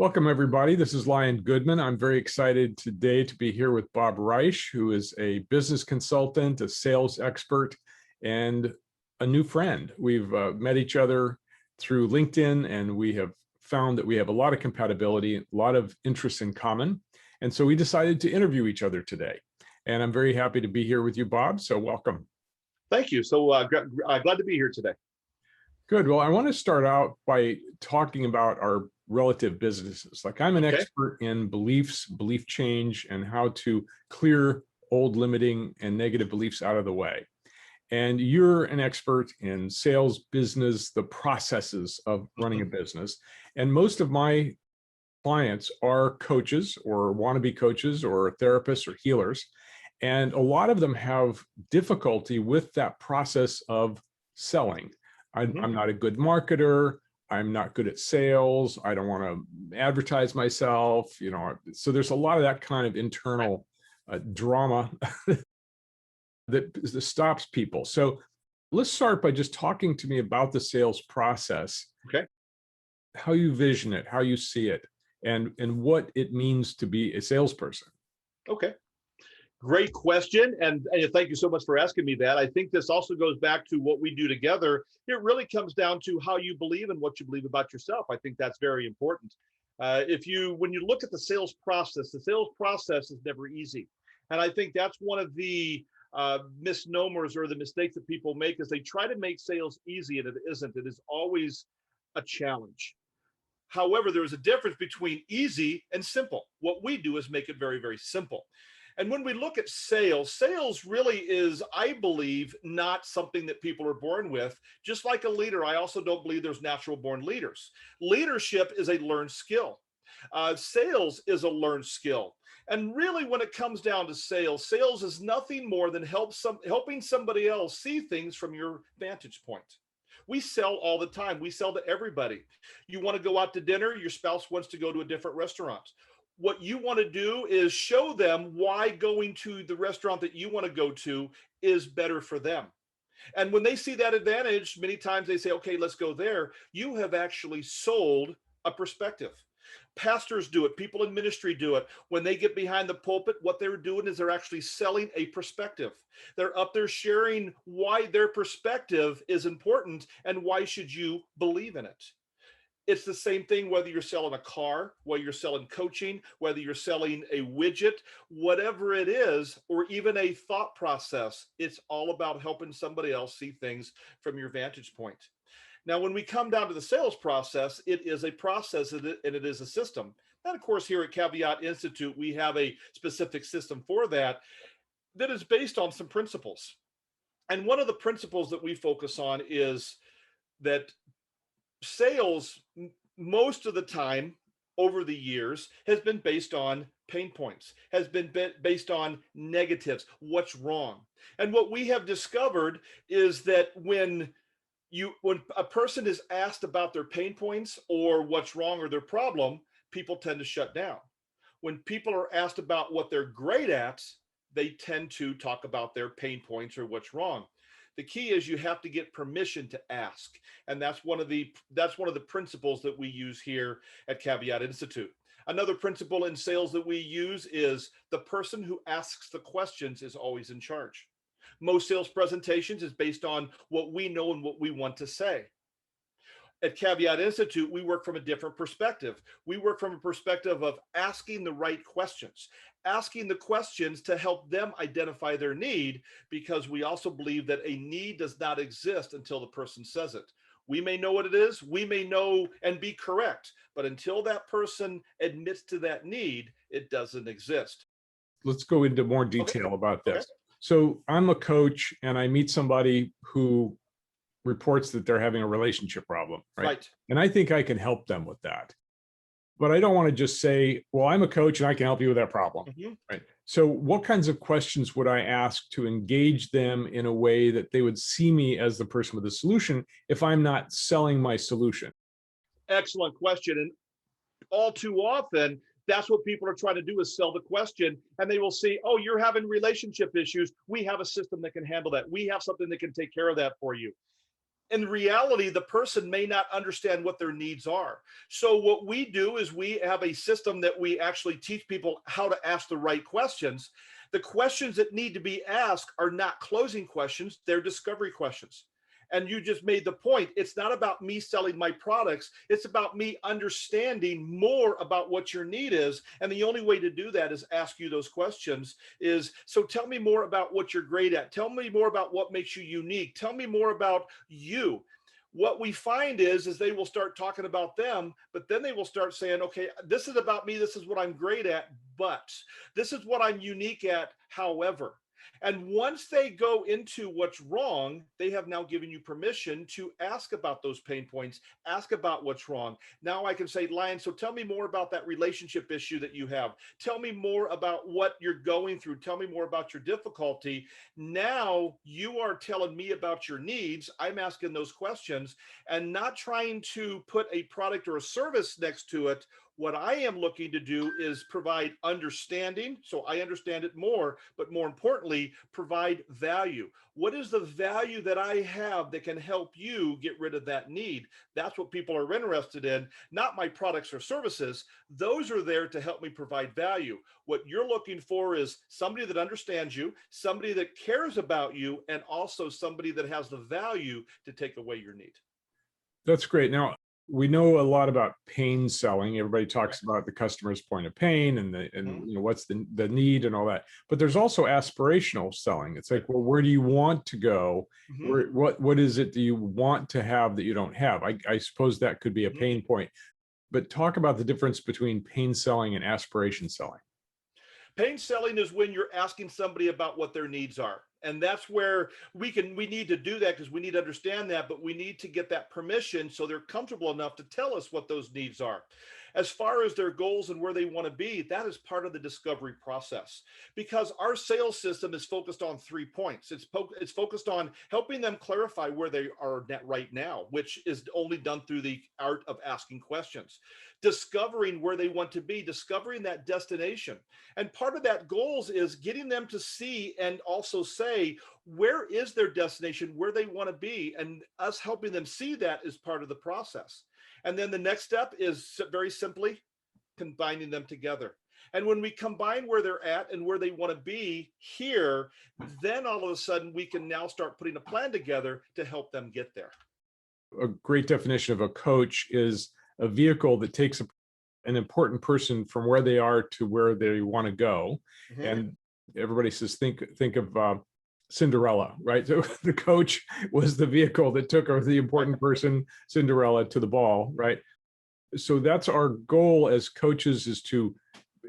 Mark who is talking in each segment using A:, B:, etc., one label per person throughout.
A: Welcome, everybody. This is Lion Goodman. I'm very excited today to be here with Bob Reich, who is a business consultant, a sales expert, and a new friend. We've met each other through LinkedIn, and we have found that we have a lot of compatibility, a lot of interests in common. And so we decided to interview each other today. And I'm very happy to be here with you, Bob. So welcome.
B: Thank you. So glad to be here today.
A: Good. Well, I want to start out by talking about our relative businesses. Like I'm an expert in beliefs, belief change, and how to clear old limiting and negative beliefs out of the way. And you're an expert in sales, business, the processes of running a business. And most of my clients are coaches or wannabe coaches or therapists or healers. And a lot of them have difficulty with that process of selling. I'm not a good marketer. I'm not good at sales. I don't want to advertise myself, so there's a lot of that kind of internal drama that stops people. So let's start by just talking to me about the sales process.
B: Okay.
A: How you vision it, how you see it, and what it means to be a salesperson.
B: Okay. Great question. And thank you so much for asking me that. I think this also goes back to what we do together. It really comes down to how you believe and what you believe about yourself. I think that's very important. When you look at the sales process is never easy. And I think that's one of the misnomers or the mistakes that people make is they try to make sales easy, and it isn't. It is always a challenge. However, there is a difference between easy and simple. What we do is make it very, very simple. And when we look at sales really is, I believe, not something that people are born with. Just like a leader, I also don't believe there's natural born leaders. Leadership is a learned skill. Sales is a learned skill. And really, when it comes down to sales is nothing more than helping somebody else see things from your vantage point. We sell all the time. We sell to everybody. You want to go out to dinner, your spouse wants to go to a different restaurant. What you want to do is show them why going to the restaurant that you want to go to is better for them. And when they see that advantage, many times they say, okay, let's go there. You have actually sold a perspective. Pastors do it. People in ministry do it. When they get behind the pulpit, what they're doing is they're actually selling a perspective. They're up there sharing why their perspective is important and why should you believe in it. It's the same thing whether you're selling a car, whether you're selling coaching, whether you're selling a widget, whatever it is, or even a thought process. It's all about helping somebody else see things from your vantage point. Now, when we come down to the sales process, it is a process and it is a system. And of course, here at Caveat Institute, we have a specific system for that is based on some principles. And one of the principles that we focus on is that sales, most of the time over the years, has been based on pain points, has been based on negatives, what's wrong. And what we have discovered is that when a person is asked about their pain points or what's wrong or their problem, people tend to shut down. When people are asked about what they're great at, they tend to talk about their pain points or what's wrong. The key is you have to get permission to ask. And that's one of the principles that we use here at Caveat Institute. Another principle in sales that we use is the person who asks the questions is always in charge. Most sales presentations is based on what we know and what we want to say. At Caveat Institute, we work from a different perspective. We work from a perspective of asking the right questions, asking the questions to help them identify their need, because we also believe that a need does not exist until the person says it. We may know what it is, we may know and be correct, but until that person admits to that need, it doesn't exist.
A: Let's go into more detail about this. Okay. So I'm a coach and I meet somebody who reports that they're having a relationship problem, right? And I think I can help them with that. But I don't want to just say, well, I'm a coach and I can help you with that problem, right? So what kinds of questions would I ask to engage them in a way that they would see me as the person with the solution if I'm not selling my solution?
B: Excellent question. And all too often, that's what people are trying to do is sell the question, and they will see, oh, you're having relationship issues. We have a system that can handle that. We have something that can take care of that for you. in reality, the person may not understand what their needs are. So what we do is we have a system that we actually teach people how to ask the right questions. The questions that need to be asked are not closing questions, they're discovery questions. And you just made the point. It's not about me selling my products. It's about me understanding more about what your need is. And the only way to do that is ask you those questions is, so tell me more about what you're great at. Tell me more about what makes you unique. Tell me more about you. What we find is they will start talking about them, but then they will start saying, okay, this is about me. This is what I'm great at, but this is what I'm unique at. However, and once they go into what's wrong, they have now given you permission to ask about those pain points, ask about what's wrong. Now I can say, Lion, so tell me more about that relationship issue that you have. Tell me more about what you're going through. Tell me more about your difficulty. Now you are telling me about your needs. I'm asking those questions and not trying to put a product or a service next to it. What I am looking to do is provide understanding, so I understand it more, but more importantly, provide value. What is the value that I have that can help you get rid of that need? That's what people are interested in, not my products or services. Those are there to help me provide value. What you're looking for is somebody that understands you, somebody that cares about you, and also somebody that has the value to take away your need.
A: That's great. Now, we know a lot about pain selling. Everybody
B: Okay.
A: talks about the customer's point of pain and
B: Mhm.
A: what's the need and all that. But there's also aspirational selling. It's like, well, where do you want to go?
B: Mhm.
A: What is it do you want to have that you don't have? I suppose that could be a
B: Mhm.
A: pain point. But talk about the difference between pain selling and aspiration selling.
B: Pain selling is when you're asking somebody about what their needs are. And that's where we need to do that because we need to understand that, but we need to get that permission so they're comfortable enough to tell us what those needs are. As far as their goals and where they want to be, that is part of the discovery process because our sales system is focused on 3 points. It's focused on helping them clarify where they are right now, which is only done through the art of asking questions, discovering where they want to be, discovering that destination. And part of that goals is getting them to see and also say, where is their destination, where they want to be, and us helping them see that is part of the process. And then the next step is very simply combining them together. And when we combine where they're at and where they want to be here, then all of a sudden we can now start putting a plan together to help them get there.
A: A great definition of a coach is a vehicle that takes an important person from where they are to where they want to go.
B: Mhm.
A: And everybody says, think of Cinderella, right? So the coach was the vehicle that took the
B: Right.
A: important person, Cinderella, to the ball, right? So that's our goal as coaches, is to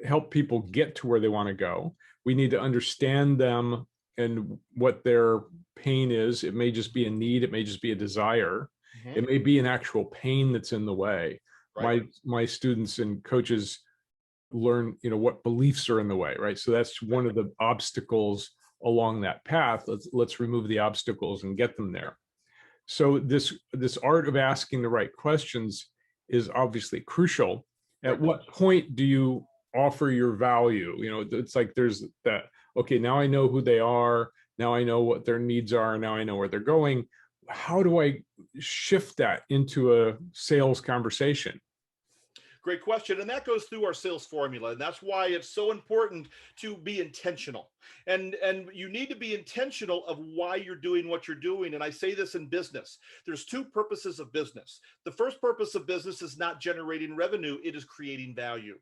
A: help people get to where they want to go. We need to understand them and what their pain is. It may just be a need, it may just be a desire,
B: Mhm.
A: it may be an actual pain that's in the way.
B: Right.
A: My students and coaches learn, what beliefs are in the way, right? So that's one of the obstacles along that path. Let's remove the obstacles and get them there. So this art of asking the right questions is obviously crucial. At
B: Right.
A: what point do you offer your value? It's like there's that, okay, now I know who they are, now I know what their needs are, now I know where they're going. How do I shift that into a sales conversation?
B: Great question. And that goes through our sales formula. And that's why it's so important to be intentional. And you need to be intentional of why you're doing what you're doing. And I say this in business. There's two purposes of business. The first purpose of business is not generating revenue, it is creating value.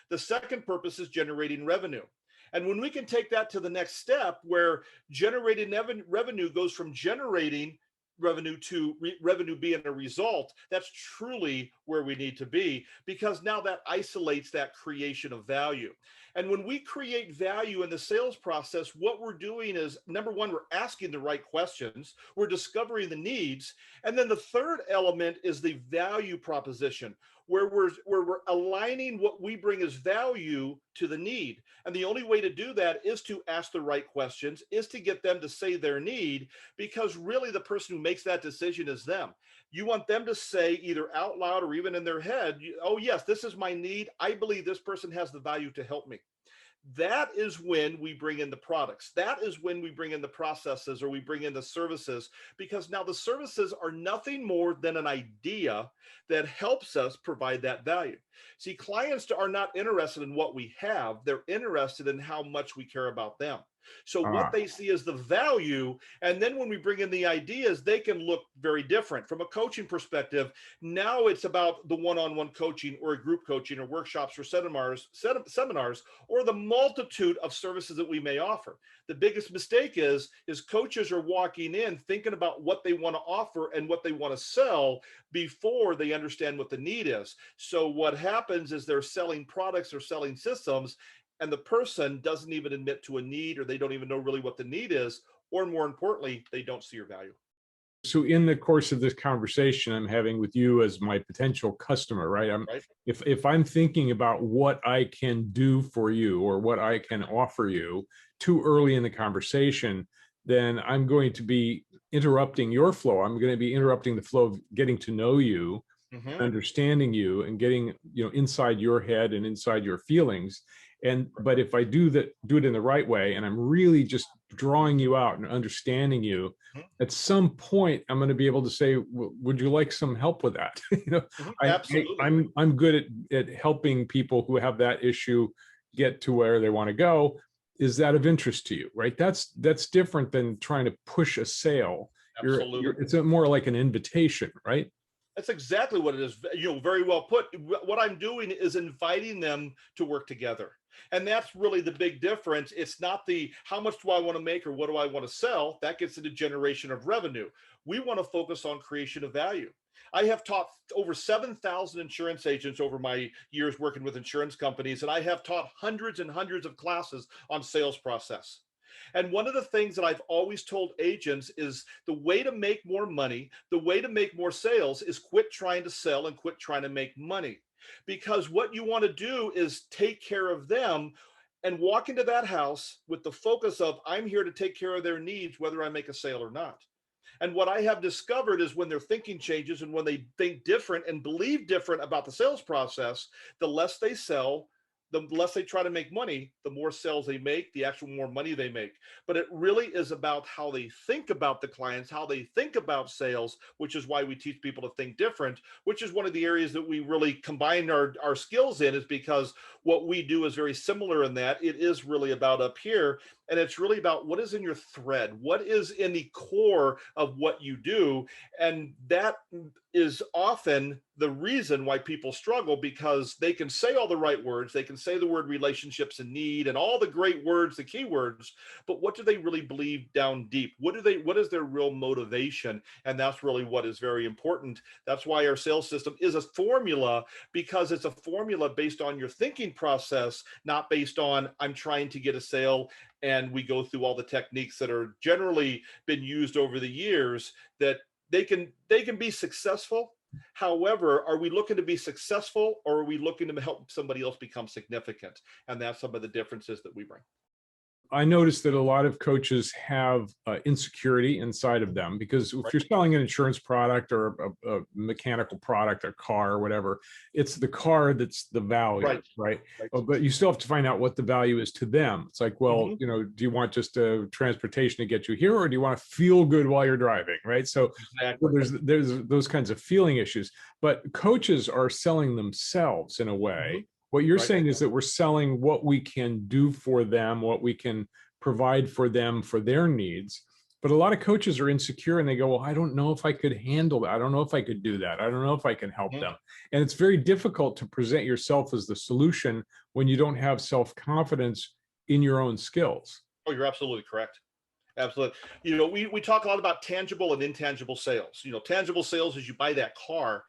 B: The second purpose is generating revenue. And when we can take that to the next step where generating revenue goes from generating revenue to revenue being a result, that's truly where we need to be because now that isolates that creation of value. And when we create value in the sales process, what we're doing is number one, we're asking the right questions, we're discovering the needs, and then the third element is the value proposition where we're aligning what we bring as value to the need. And the only way to do that is to ask the right questions, is to get them to say their need, because really the person who makes that decision is them. You want them to say either out loud or even in their head, oh, yes, this is my need. I believe this person has the value to help me. That is when we bring in the products. That is when we bring in the processes, or we bring in the services, because now the services are nothing more than an idea that helps us provide that value. See, clients are not interested in what we have, they're interested in how much we care about them. So what
A: Ah,
B: they see is the value. And then when we bring in the ideas, they can look very different. From a coaching perspective, now it's about the one-on-one coaching, or group coaching, or workshops, or seminars, or the multitude of services that we may offer. The biggest mistake is coaches are walking in thinking about what they want to offer and what they want to sell before they understand what the need is. So what happens is they're selling products or selling systems, and the person doesn't even admit to a need, or they don't even know really what the need is, or more importantly, they don't see your value.
A: so in the course of this conversation I'm having with you as my potential customer, right?
B: Right.
A: If I'm thinking about what I can do for you or what I can offer you too early in the conversation, then I'm going to be interrupting your flow. I'm going to be interrupting the flow of getting to know you,
B: Hmm.
A: understanding you, and getting, inside your head and inside your feelings. And but if I do it in the right way, and I'm really just drawing you out and understanding you, at some point I'm going to be able to say, would you like some help with that?" I,
B: Absolutely.
A: I'm good at helping people who have that issue get to where they want to go. Is that of interest to you? Right? That's different than trying to push a sale.
B: Absolutely.
A: It's more like an invitation, right?
B: That's exactly what it is. Very well put. What I'm doing is inviting them to work together. And that's really the big difference. It's not the how much do I want to make or what do I want to sell. That gets into generation of revenue. We want to focus on creation of value. I have taught over 7,000 insurance agents over my years working with insurance companies, and I have taught hundreds and hundreds of classes on sales process. And one of the things that I've always told agents is the way to make more money, the way to make more sales is quit trying to sell and quit trying to make money. Because what you want to do is take care of them and walk into that house with the focus of, I'm here to take care of their needs, whether I make a sale or not. And what I have discovered is when their thinking changes and when they think different and believe different about the sales process, the less they sell, the less they try to make money, the more sales they make, the actual more money they make. But it really is about how they think about the clients, how they think about sales, which is why we teach people to think different, which is one of the areas that we really combine our skills in, is because what we do is very similar in that it is really about up here. And it's really about what is in your thread, what is in the core of what you do. And that is often the reason why people struggle, because they can say all the right words, they can say the word relationships and need and all the great words, the keywords, but what do they really believe down deep? What is their real motivation? And that's really what is very important. That's why our sales system is a formula, because it's a formula based on your thinking process, not based on I'm trying to get a sale. And we go through all the techniques that are generally been used over the years that they can be successful. However, are we looking to be successful, or are we looking to help somebody else become significant? And that's some of the differences that we bring.
A: I noticed that a lot of coaches have insecurity inside of them, because if
B: Right.
A: you're selling an insurance product or a mechanical product, a car or whatever, it's the car that's the value,
B: Right.
A: right?
B: Right.
A: But you still have to find out what the value is to them. It's like, well,
B: Mhm.
A: do you want just a transportation to get you here, or do you want to feel good while you're driving, right? So
B: Exactly.
A: there's those kinds of feeling issues. But coaches are selling themselves in a way.
B: Mhm.
A: What you're
B: Right.
A: saying is that we're selling what we can do for them, what we can provide for them for their needs. But a lot of coaches are insecure and they go, well, I don't know if I could handle that. I don't know if I could do that. I don't know if I can help
B: Mhm.
A: them. And it's very difficult to present yourself as the solution when you don't have self-confidence in your own skills.
B: Oh, you're absolutely correct. Absolutely. We talk a lot about tangible and intangible sales. Tangible sales is you buy that car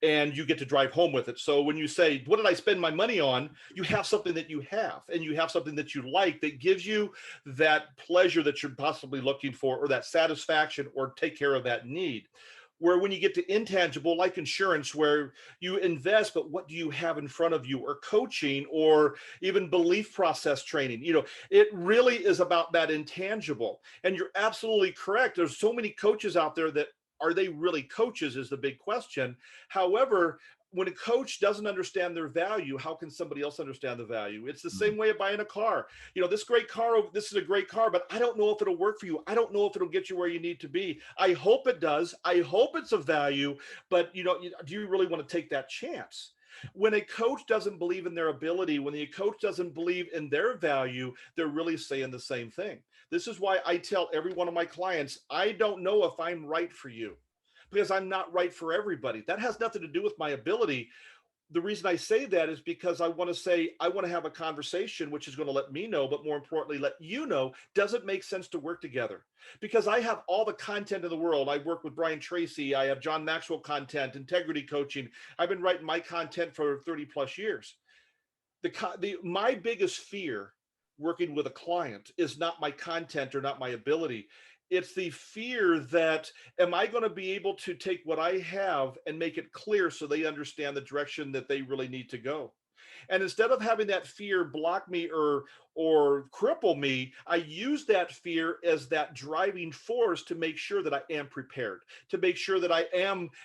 B: and you get to drive home with it. So when you say, what did I spend my money on? You have something that you have, and you have something that you like that gives you that pleasure that you're possibly looking for, or that satisfaction, or take care of that need. Where when you get to intangible, like insurance, where you invest, but what do you have in front of you, or coaching, or even belief process training, it really is about that intangible. And you're absolutely correct. There's so many coaches out there that, are they really coaches is the big question. However, when a coach doesn't understand their value, how can somebody else understand the value? It's the same way of buying a car. This great car, this is a great car, but I don't know if it'll work for you. I don't know if it'll get you where you need to be. I hope it does. I hope it's of value, but do you really want to take that chance? When a coach doesn't believe in their ability, when the coach doesn't believe in their value, they're really saying the same thing. This is why I tell every one of my clients, I don't know if I'm right for you, because I'm not right for everybody. That has nothing to do with my ability. The reason I say that is because I want to have a conversation, which is going to let me know, but more importantly, let you know, does it make sense to work together? Because I have all the content in the world. I work with Brian Tracy. I have John Maxwell content, integrity coaching. I've been writing my content for 30 plus years. My biggest fear working with a client is not my content or not my ability. It's the fear that, am I going to be able to take what I have and make it clear so they understand the direction that they really need to go? And instead of having that fear block me or cripple me, I use that fear as that driving force to make sure that I am prepared, to make sure that I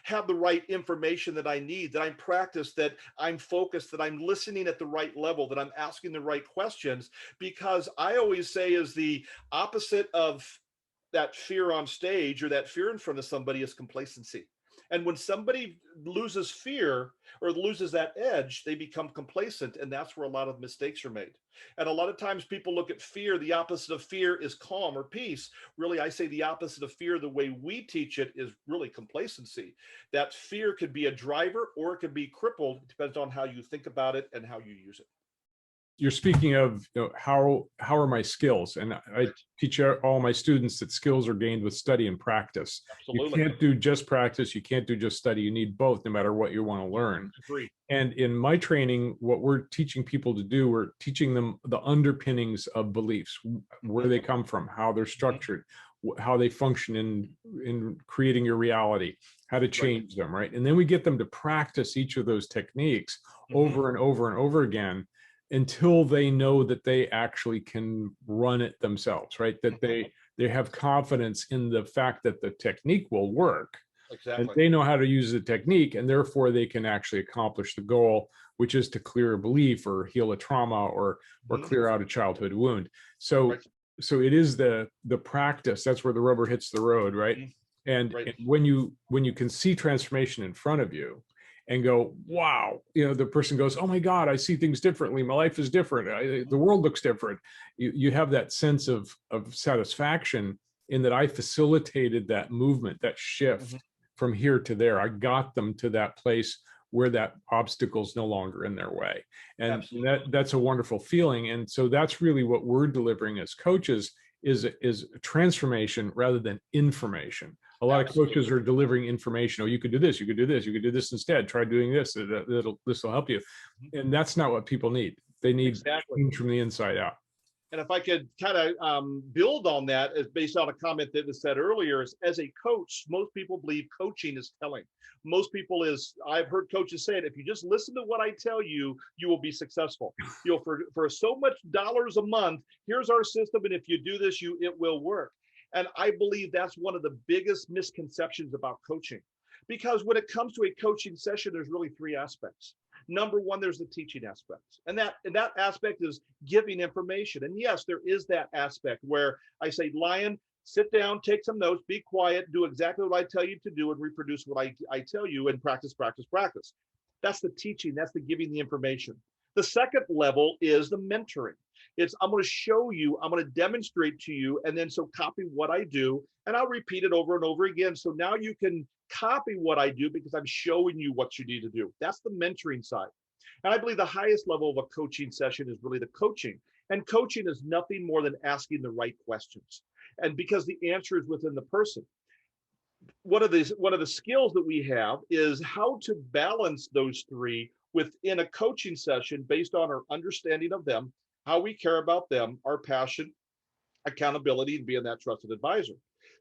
B: have the right information that I need, that I'm practiced, that I'm focused, that I'm listening at the right level, that I'm asking the right questions. Because I always say, is the opposite of that fear on stage or that fear in front of somebody is complacency. And when somebody loses fear or loses that edge, they become complacent. And that's where a lot of mistakes are made. And a lot of times people look at fear. The opposite of fear is calm or peace. Really, I say the opposite of fear, the way we teach it, is really complacency. That fear could be a driver or it could be crippled. It depends on how you think about it and how you use it.
A: You're speaking of, how are my skills? And I teach all my students that skills are gained with study and practice.
B: Absolutely.
A: You can't do just practice. You can't do just study. You need both, no matter what you want to learn.
B: Agree.
A: And in my training, what we're teaching people to do, we're teaching them the underpinnings of beliefs, where they come from, how they're structured, how they function in creating your reality, how to change them, right? And then we get them to practice each of those techniques over and over and over again, until they know that they actually can run it themselves, right? That they have confidence in the fact that the technique will work.
B: Exactly.
A: And they know how to use the technique, and therefore they can actually accomplish the goal, which is to clear a belief or heal a trauma or clear out a childhood wound. So it is the practice. That's where the rubber hits the road, right? And when you can see transformation in front of you, and go, wow, the person goes, oh my God, I see things differently. My life is different. The world looks different. You have that sense of satisfaction in that I facilitated that movement, that shift from here to there. I got them to that place where that obstacle's no longer in their way. And that's a wonderful feeling. And so that's really what we're delivering as coaches, is transformation rather than information. A lot of coaches are delivering information. Oh, you could do this, you could do this, you could do this instead. Try doing this. This will help you. And that's not what people need. They need change from the inside out.
B: And if I could kind of build on that, as based on a comment that was said earlier, is as a coach, most people believe coaching is telling. I've heard coaches say it, if you just listen to what I tell you, you will be successful. For so much dollars a month, here's our system, and if you do this, it will work. And I believe that's one of the biggest misconceptions about coaching. Because when it comes to a coaching session, there's really three aspects. Number one, there's the teaching aspect. And that aspect is giving information. And yes, there is that aspect where I say, Lion, sit down, take some notes, be quiet, do exactly what I tell you to do, and reproduce what I tell you, and practice, practice, practice. That's the teaching. That's the giving the information. The second level is the mentoring. I'm going to show you, I'm going to demonstrate to you, and then so copy what I do, and I'll repeat it over and over again. So now you can copy what I do because I'm showing you what you need to do. That's the mentoring side. And I believe the highest level of a coaching session is really the coaching. And coaching is nothing more than asking the right questions. And because the answer is within the person. One of the skills that we have is how to balance those three within a coaching session based on our understanding of them, how we care about them, our passion, accountability, and being that trusted advisor.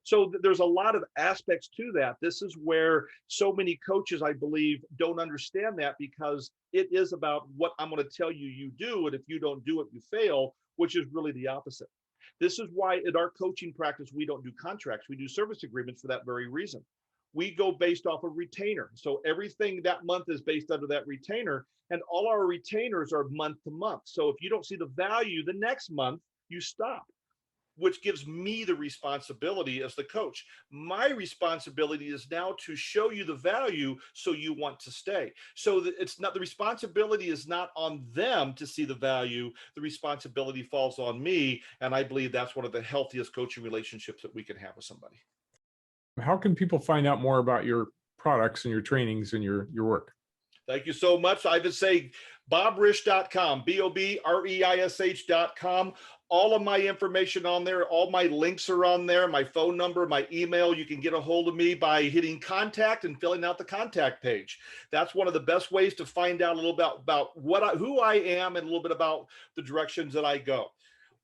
B: So there's a lot of aspects to that. This is where so many coaches, I believe, don't understand that, because it is about what I'm going to tell you you do, and if you don't do it, you fail, which is really the opposite. This is why in our coaching practice, we don't do contracts. We do service agreements for that very reason. we go based off of retainer. So everything that month is based under that retainer, and all our retainers are month to month. So if you don't see the value the next month, you stop, which gives me the responsibility as the coach. My responsibility is now to show you the value so you want to stay. So that it's not, the responsibility is not on them to see the value. The responsibility falls on me. And I believe that's one of the healthiest coaching relationships that we can have with somebody.
A: How can people find out more about your products and your trainings and your work?
B: Thank you so much. I would say bobrish.com, BOBREISH.com. All of my information on there, all my links are on there, my phone number, my email. You can get a hold of me by hitting contact and filling out the contact page. That's one of the best ways to find out a little bit about who I am and a little bit about the directions that I go.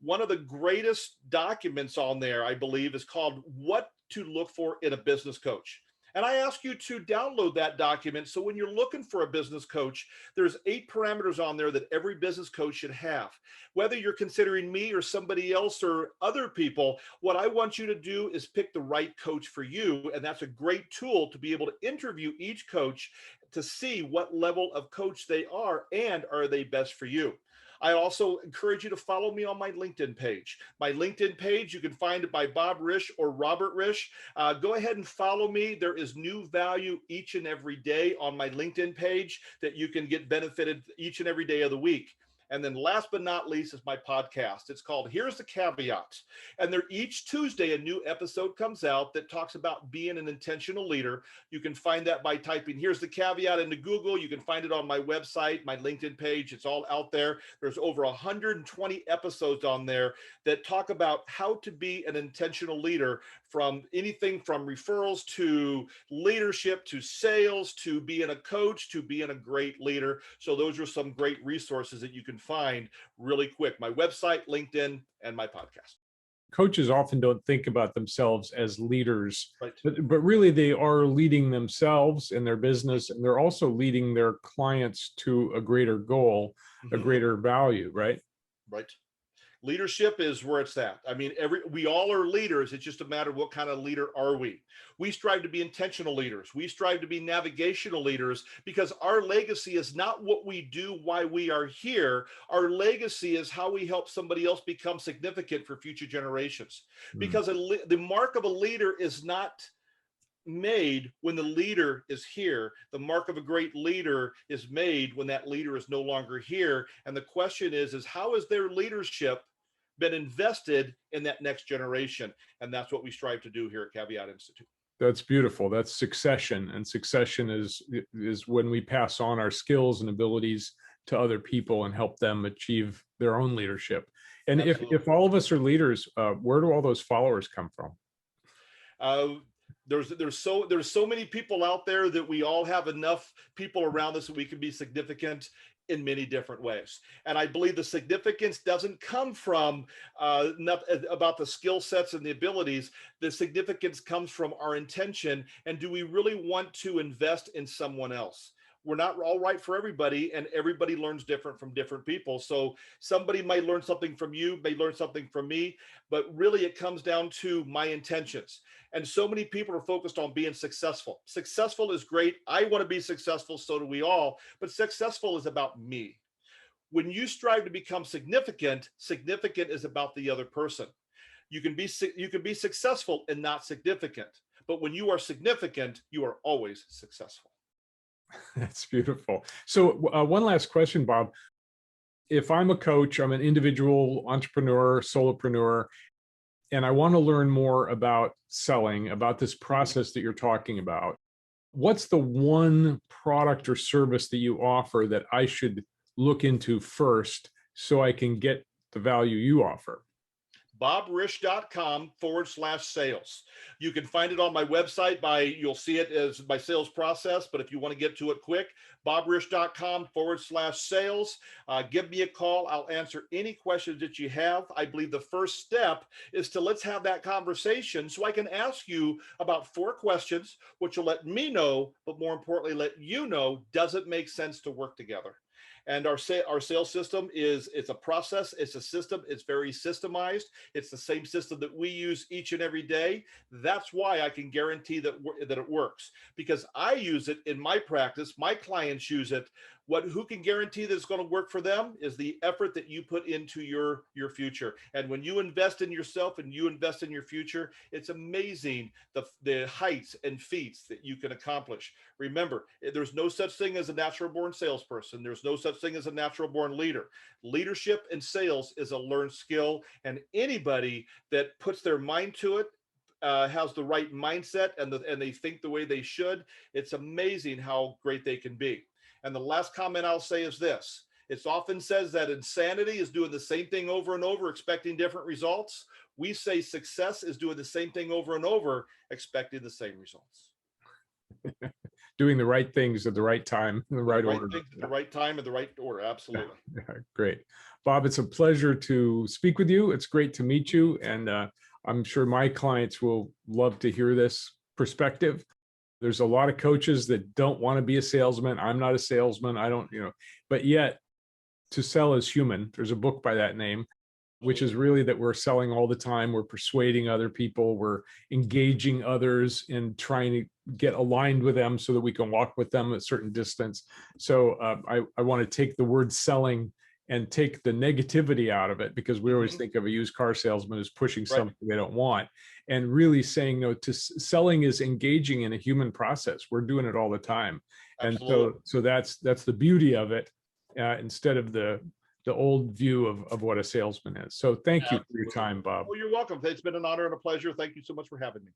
B: One of the greatest documents on there, I believe, is called What to Look For in a Business Coach. And I ask you to download that document. So when you're looking for a business coach, there's 8 parameters on there that every business coach should have. Whether you're considering me or somebody else or other people, what I want you to do is pick the right coach for you. And that's a great tool to be able to interview each coach to see what level of coach they are and are they best for you. I also encourage you to follow me on my LinkedIn page. My LinkedIn page, you can find it by Bob Risch or Robert Risch. Go ahead and follow me. There is new value each and every day on my LinkedIn page that you can get benefited each and every day of the week. And then last but not least is my podcast. It's called Here's the Caveat. And there each Tuesday, a new episode comes out that talks about being an intentional leader. You can find that by typing Here's the Caveat into Google. You can find it on my website, my LinkedIn page. It's all out there. There's over 120 episodes on there that talk about how to be an intentional leader, from anything from referrals to leadership to sales to being a coach to being a great leader. So those are some great resources that you can find really quick. My website, LinkedIn, and my podcast.
A: Coaches often don't think about themselves as leaders,
B: Right.
A: but really they are leading themselves in their business, and they're also leading their clients to a greater goal, a greater value, right?
B: Right. Leadership is where it's at. I mean, we all are leaders. It's just a matter of what kind of leader are we. We strive to be intentional leaders. We strive to be navigational leaders, because our legacy is not what we do while we are here. Our legacy is how we help somebody else become significant for future generations. Because the mark of a leader is not made when the leader is here. The mark of a great leader is made when that leader is no longer here. And the question is how has their leadership been invested in that next generation? And that's what we strive to do here at Caveat Institute.
A: That's beautiful. That's succession. And succession is when we pass on our skills and abilities to other people and help them achieve their own leadership. And if all of us are leaders, where do all those followers come from?
B: There's so many people out there that we all have enough people around us that we can be significant in many different ways. And I believe the significance doesn't come from not about the skill sets and the abilities. The significance comes from our intention. And do we really want to invest in someone else? We're not all right for everybody, and everybody learns different from different people. So somebody might learn something from you, may learn something from me, but really it comes down to my intentions. And so many people are focused on being successful. Successful is great. I want to be successful. So do we all. But successful is about me. When you strive to become significant, significant is about the other person. You can be successful and not significant. But when you are significant, you are always successful.
A: That's beautiful. So one last question, Bob. If I'm a coach, I'm an individual entrepreneur, solopreneur, and I want to learn more about selling, about this process that you're talking about, what's the one product or service that you offer that I should look into first so I can get the value you offer?
B: bobrisch.com/sales. You can find it on my website you'll see it as my sales process, but if you want to get to it quick, bobrisch.com/sales. Give me a call. I'll answer any questions that you have. I believe the first step is let's have that conversation so I can ask you about 4 questions, which will let me know, but more importantly, let you know, does it make sense to work together? And our sales system it's a process, it's a system, it's very systemized. It's the same system that we use each and every day. That's why I can guarantee that it works, because I use it in my practice. My clients use it. Who can guarantee that it's going to work for them is the effort that you put into your future. And when you invest in yourself and you invest in your future, it's amazing the heights and feats that you can accomplish. Remember, there's no such thing as a natural born salesperson. There's no such thing as a natural born leader. Leadership and sales is a learned skill, and anybody that puts their mind to it, has the right mindset, and they think the way they should, it's amazing how great they can be. And the last comment I'll say is this: it's often says that insanity is doing the same thing over and over, expecting different results. We say success is doing the same thing over and over, expecting the same results.
A: Doing the right things at the right time, in the right order.
B: Things at the right time, in the right order. Absolutely.
A: Yeah, great. Bob, it's a pleasure to speak with you. It's great to meet you. And I'm sure my clients will love to hear this perspective. There's a lot of coaches that don't want to be a salesman. I'm not a salesman. I don't, but yet to sell is human. There's a book by that name, which is really that we're selling all the time. We're persuading other people. We're engaging others in trying to get aligned with them so that we can walk with them a certain distance. So I want to take the word selling and take the negativity out of it, because we always think of a used car salesman as pushing something they don't want, and really saying no to selling is engaging in a human process. We're doing it all the time. Absolutely. And so that's the beauty of it, instead of the old view of what a salesman is. So thank you for your time, Bob.
B: Well, you're welcome. It's been an honor and a pleasure. Thank you so much for having me.